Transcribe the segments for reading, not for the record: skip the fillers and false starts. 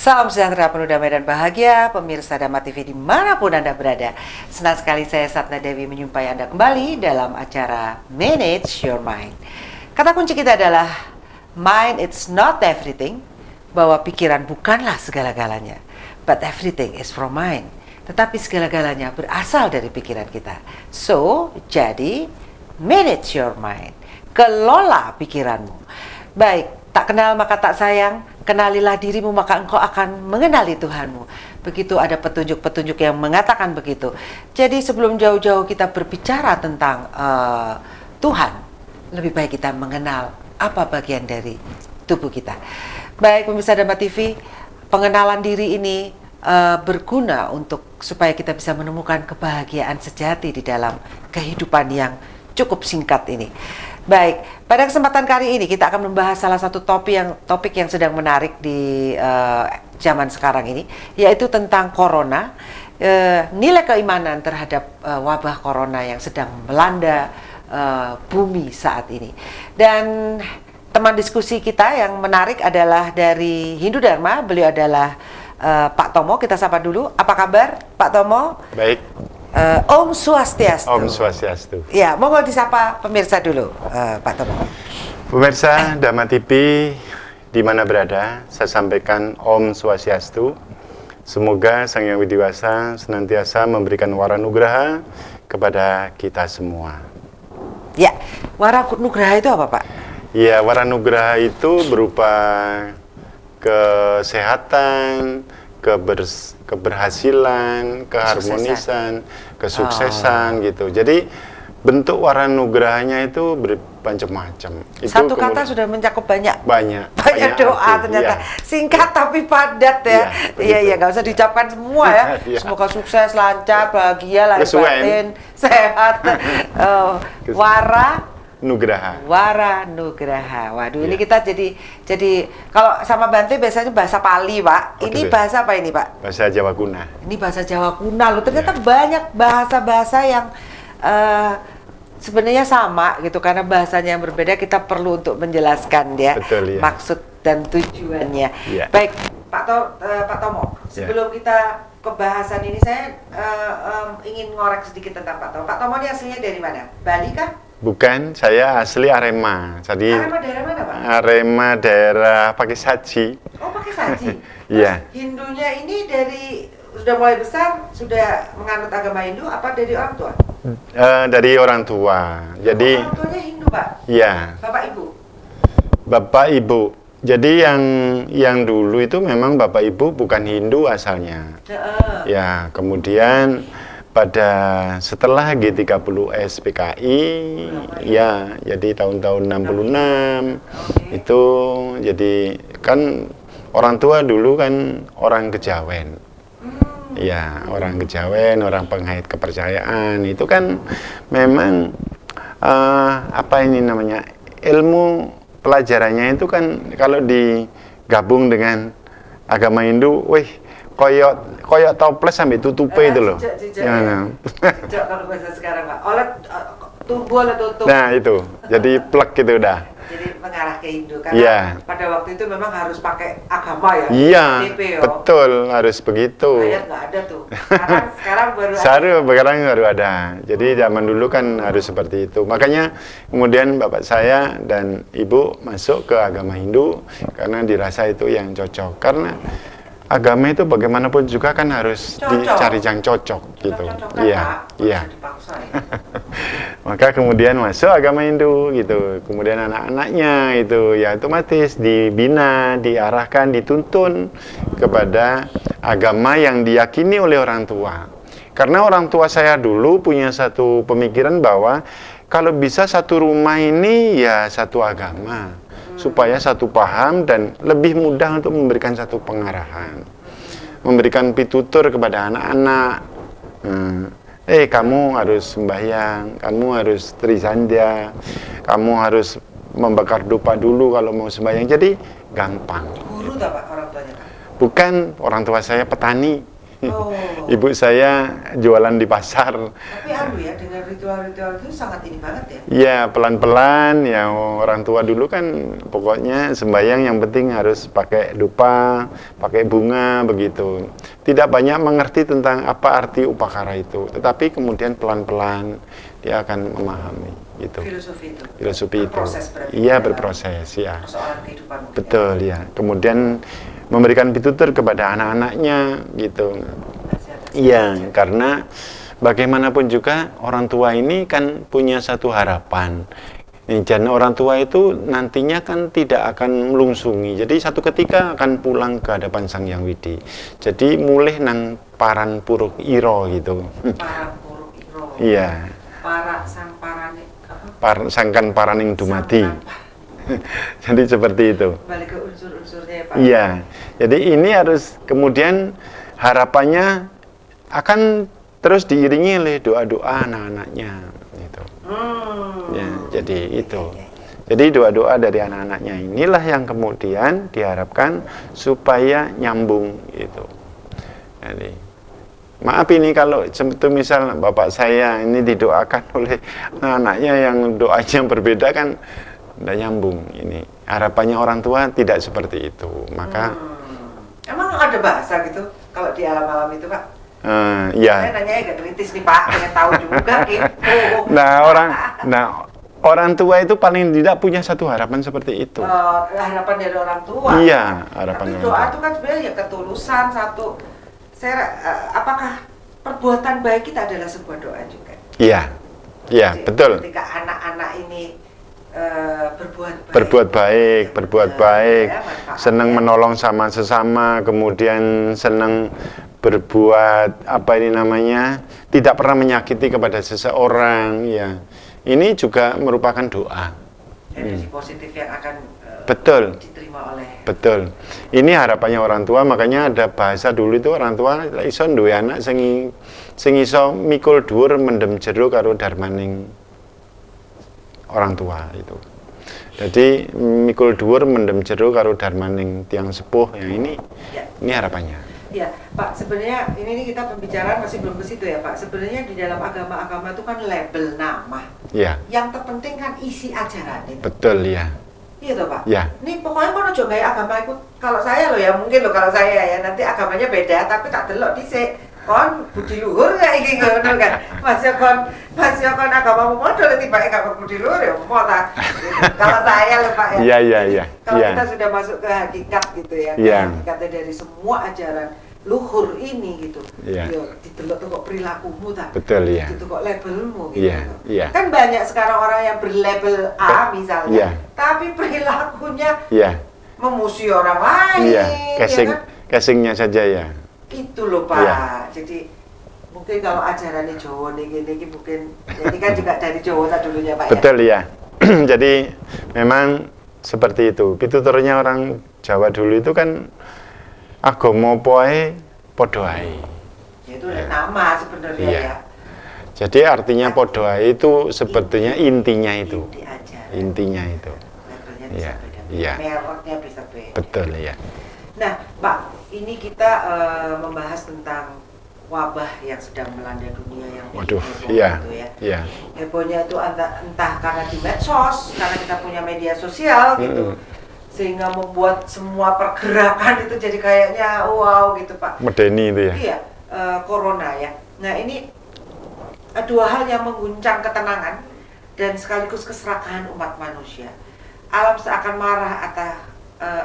Salam sejahtera, penuh damai dan bahagia, pemirsa Dhamma TV dimanapun Anda berada. Senang sekali saya Satna Dewi menyumpai Anda kembali dalam acara Manage Your Mind. Kata kunci kita adalah mind it's not everything, bahwa pikiran bukanlah segala-galanya, but everything is from mind. Tetapi segala-galanya berasal dari pikiran kita. So, jadi manage your mind, kelola pikiranmu. Baik, tak kenal maka tak sayang, kenalilah dirimu maka engkau akan mengenali Tuhanmu. Begitu ada petunjuk-petunjuk yang mengatakan begitu. Jadi sebelum jauh-jauh kita berbicara tentang Tuhan, lebih baik kita mengenal apa bagian dari tubuh kita. Baik pemirsa Dhamma TV, pengenalan diri ini berguna untuk supaya kita bisa menemukan kebahagiaan sejati di dalam kehidupan yang cukup singkat ini. Baik, pada kesempatan kali ini kita akan membahas salah satu topik yang sedang menarik di zaman sekarang ini, yaitu tentang corona, nilai keimanan terhadap wabah corona yang sedang melanda bumi saat ini. Dan teman diskusi kita yang menarik adalah dari Hindu Dharma, beliau adalah Pak Tomo. Kita sapa dulu, apa kabar Pak Tomo? Baik. Om Swastiastu. Om Swastiastu. Ya, monggo disapa pemirsa dulu, Pak Tomo. Pemirsa Dhamma TV di mana berada, saya sampaikan Om Swastiastu. Semoga Sang Yang Widiwasa senantiasa memberikan waranugraha kepada kita semua. Ya, waranugraha itu apa, Pak? Ya, waranugraha itu berupa kesehatan, keberhasilan, keharmonisan, kesuksesan gitu. Jadi bentuk waranugrahanya itu bermacam-macam. Satu kata sudah mencakup banyak doa arti, ternyata. ya. Singkat tapi padat ya. Iya, nggak usah diucapkan semua ya. Ya. Semoga sukses, lancar, bahagia, lahir batin, sehat. Waranugraha. Waduh, ini kita jadi kalau sama Bante biasanya bahasa Pali, Pak. Ini bahasa apa ini, Pak? Bahasa Jawa Kuna. Ini bahasa Jawa Kuna loh. Ternyata banyak bahasa-bahasa yang sebenarnya sama gitu, karena bahasanya yang berbeda, kita perlu untuk menjelaskan ya. Betul, ya. Maksud dan tujuannya. Ya. Baik, Pak Tomo, sebelum kita ke bahasan ini saya ingin ngorek sedikit tentang Pak Tomo. Pak Tomo ini aslinya dari mana? Bali kah? Bukan, saya asli Arema. Jadi Arema daerah mana, Pak? Arema daerah Pakisaji. Oh, Pakisaji. Iya. Hindunya ini dari sudah mulai besar sudah menganut agama Hindu apa dari orang tua? Dari orang tua. Jadi orang tuanya Hindu, Pak? Iya. Bapak Ibu? Bapak Ibu. Jadi yang dulu itu memang Bapak Ibu bukan Hindu asalnya. Ya, kemudian setelah G30S PKI, ya, jadi tahun-tahun 66 itu, jadi kan orang tua dulu kan orang Kejawen, ya, orang Kejawen, orang pengait kepercayaan, itu kan memang apa ini namanya, ilmu pelajarannya itu kan kalau digabung dengan agama Hindu, koyok toples sampai tutupe itu loh. Jejak kalau bahasa sekarang, Pak. Tubuh oleh tutup. Nah itu, jadi plek gitu udah. Jadi mengarah ke Hindu karena pada waktu itu memang harus pakai agama ya. Iya, betul, harus begitu. Ayat nggak ada tuh. Sekarang baru ada. Sekarang baru ada. Jadi zaman dulu kan harus seperti itu. Makanya kemudian bapak saya dan ibu masuk ke agama Hindu karena dirasa itu yang cocok. Karena agama itu bagaimanapun juga kan harus dicari yang cocok gitu. Iya, iya. Maka kemudian masuk agama Hindu gitu. Kemudian anak-anaknya itu ya otomatis dibina, diarahkan, dituntun kepada agama yang diyakini oleh orang tua. Karena orang tua saya dulu punya satu pemikiran bahwa kalau bisa satu rumah ini ya satu agama, supaya satu paham dan lebih mudah untuk memberikan satu pengarahan, memberikan pitutur kepada anak-anak. Kamu harus sembahyang, kamu harus trisandya, kamu harus membakar dupa dulu kalau mau sembahyang. Jadi gampang. Guru tak, Pak, orang tuanya, Pak? Bukan, orang tua saya petani. Oh. Ibu saya jualan di pasar. Tapi ya dengan ritual-ritual itu sangat ini banget ya. Ya pelan-pelan ya, orang tua dulu kan pokoknya sembahyang yang penting harus pakai dupa, pakai bunga begitu. Tidak banyak mengerti tentang apa arti upakara itu, tetapi kemudian pelan-pelan dia akan memahami gitu. Filosofi itu. Berproses berarti. Iya berproses ya. Persoalan kehidupan. Betul ya. Kemudian memberikan pitutur kepada anak-anaknya gitu. Iya, karena bagaimanapun juga orang tua ini kan punya satu harapan. Dan orang tua itu nantinya kan tidak akan melungsungi. Jadi satu ketika akan pulang ke hadapan Sang Hyang Widi. Jadi mulih nang paran puruk iro gitu. Paran puruk iro. Iya. Para sang parane apa? Sangkan paraning dumadi. Jadi seperti itu. Balik ke unsur-unsurnya ya Pak. Iya. Jadi ini harus kemudian harapannya akan terus diiringi oleh doa-doa anak-anaknya gitu. Ya, jadi itu. Jadi doa-doa dari anak-anaknya inilah yang kemudian diharapkan supaya nyambung gitu. Jadi maaf ini kalau misal bapak saya ini didoakan oleh anaknya yang doanya berbeda kan tidak nyambung ini. Harapannya orang tua tidak seperti itu. Maka emang ada bahasa gitu kalau di alam-alam itu Pak? Ya. Saya nanya agak kritis nih Pak, pengen tahu juga gitu. Orang tua itu paling tidak punya satu harapan seperti itu. Harapan dari orang tua. Iya, harapan. Tapi doa itu kan sebenarnya ya ketulusan satu. Apakah perbuatan baik kita adalah sebuah doa juga? Iya, iya betul. Ketika anak-anak ini berbuat baik, ya, senang menolong sama sesama, kemudian senang berbuat tidak pernah menyakiti kepada seseorang, ya. Ini juga merupakan doa. Energi positif yang akan diterima oleh. Betul. Ini harapannya orang tua, makanya ada bahasa dulu itu orang tua iso duwe anak sing iso mikul dhuwur mendem jero karo darmaning orang tua itu. Jadi mikul dhuwur mendem jero karo darmaning tiang sepuh yang ini harapannya. Ya, Pak, sebenarnya ini kita pembicaraan masih belum ke situ ya, Pak. Sebenarnya di dalam agama-agama itu kan label nama. Iya. Yang terpenting kan isi ajaran itu. Betul, ya. Iya toh, Pak? Iya. Ini pokoknya kalau coba agama itu, kalau saya loh ya, mungkin loh kalau saya ya, nanti agamanya beda, tapi tak delok dhisik. Kon budi luhur kayak iki ngono kan. Masih kon agamamu modal tiba agama budi luhur ya mau ta. Kalau saya loh Pak ya. Iya. Kalau kita sudah masuk ke hakikat gitu ya. Iya. Hakikatnya dari semua ajaran luhur ini gitu. Iya. Yo didelok tuh kok perilakumu ta. Betul ya. Itu kok labelmu gitu. Iya. Kan banyak sekarang orang yang berlabel A misalnya, tapi perilakunya memusuhi orang lain. Iya. Kan? Casingnya saja ya. Itu loh Pak. Iya. Jadi mungkin kalau ajarannya Jawa nih mungkin ini kan juga dari Jawa dulunya Pak. Betul ya. Jadi memang seperti itu. Pituturnya orang Jawa dulu itu kan agama poe padha ae. Itu nama sebenarnya ya. Jadi artinya padha ae itu sebetulnya intinya itu. Intinya itu. Labelnya bisa beda. Mereknya bisa beda. Betul ya. Nah, Pak, ini kita membahas tentang wabah yang sedang melanda dunia yang waduh, gitu ya. Iya. Hebohnya itu entah karena di medsos, karena kita punya media sosial gitu. Sehingga membuat semua pergerakan itu jadi kayaknya wow gitu, Pak. Medeni itu ya. Iya, corona ya. Nah, ini dua hal yang mengguncang ketenangan dan sekaligus keserakahan umat manusia. Alam seakan marah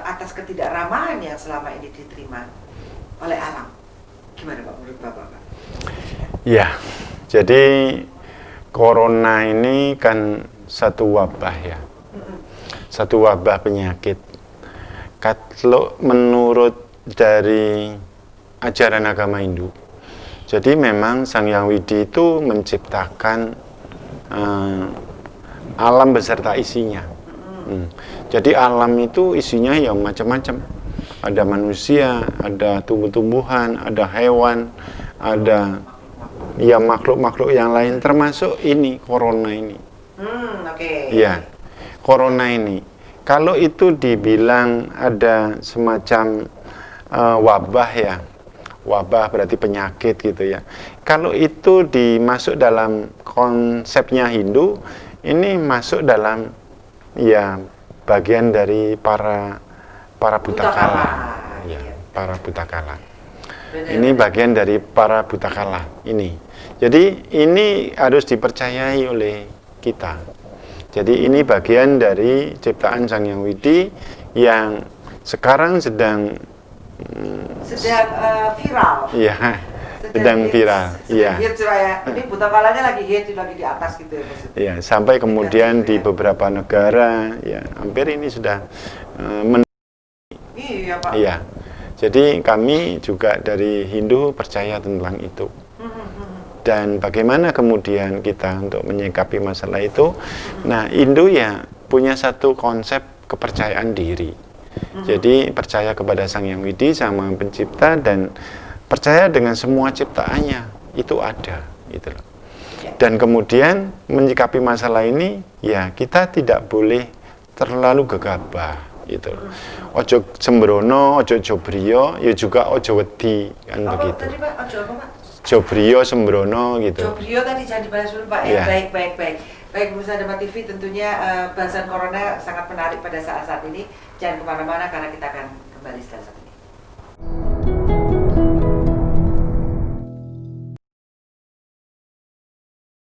atas ketidakramahan yang selama ini diterima oleh alam. Gimana Pak menurut Bapak? Ya, jadi corona ini kan satu wabah ya. Satu wabah penyakit. Kalau menurut dari ajaran agama Hindu, jadi memang Sang Hyang Widi itu menciptakan alam beserta isinya. Jadi alam itu isinya ya macam-macam. Ada manusia, ada tumbuh-tumbuhan, ada hewan, ada ya makhluk-makhluk yang lain, termasuk ini corona ini. Ya, corona ini. Kalau itu dibilang ada semacam wabah ya, wabah berarti penyakit gitu ya. Kalau itu dimasuk dalam konsepnya Hindu, ini masuk dalam ya bagian dari para buta kala. Ya, para buta kala. Ini bagian dari para buta kala ini. Jadi ini harus dipercayai oleh kita. Jadi ini bagian dari ciptaan Sang Hyang Widi yang sekarang sedang viral. Iya, sedang viral. Iya. Hits ya. Ini buta kalanya lagi hits, lagi di atas gitu ya maksudnya. Iya, sampai kemudian di beberapa negara ya hampir ini sudah Iya, Pak. Iya. Jadi kami juga dari Hindu percaya tentang itu. Dan bagaimana kemudian kita untuk menyikapi masalah itu? Nah, Hindu ya punya satu konsep kepercayaan diri. Jadi percaya kepada Sang Hyang Widi, Sang Maha Pencipta, dan percaya dengan semua ciptaannya itu ada, gitu loh. Dan kemudian menyikapi masalah ini, ya kita tidak boleh terlalu gegabah, gitu. Ojo sembrono, ojo jobriyo, ya juga ojo wedi, kan Apa begitu. tadi Pak? Ojo apa Pak? Jobriyo sembrono gitu. Jobriyo tadi jangan dibalas dulu Pak ya. Baik. Baik pemirsa Dhamma TV, tentunya bahasan corona sangat menarik pada saat-saat ini. Jangan kemana-mana karena kita akan kembali setelah satu.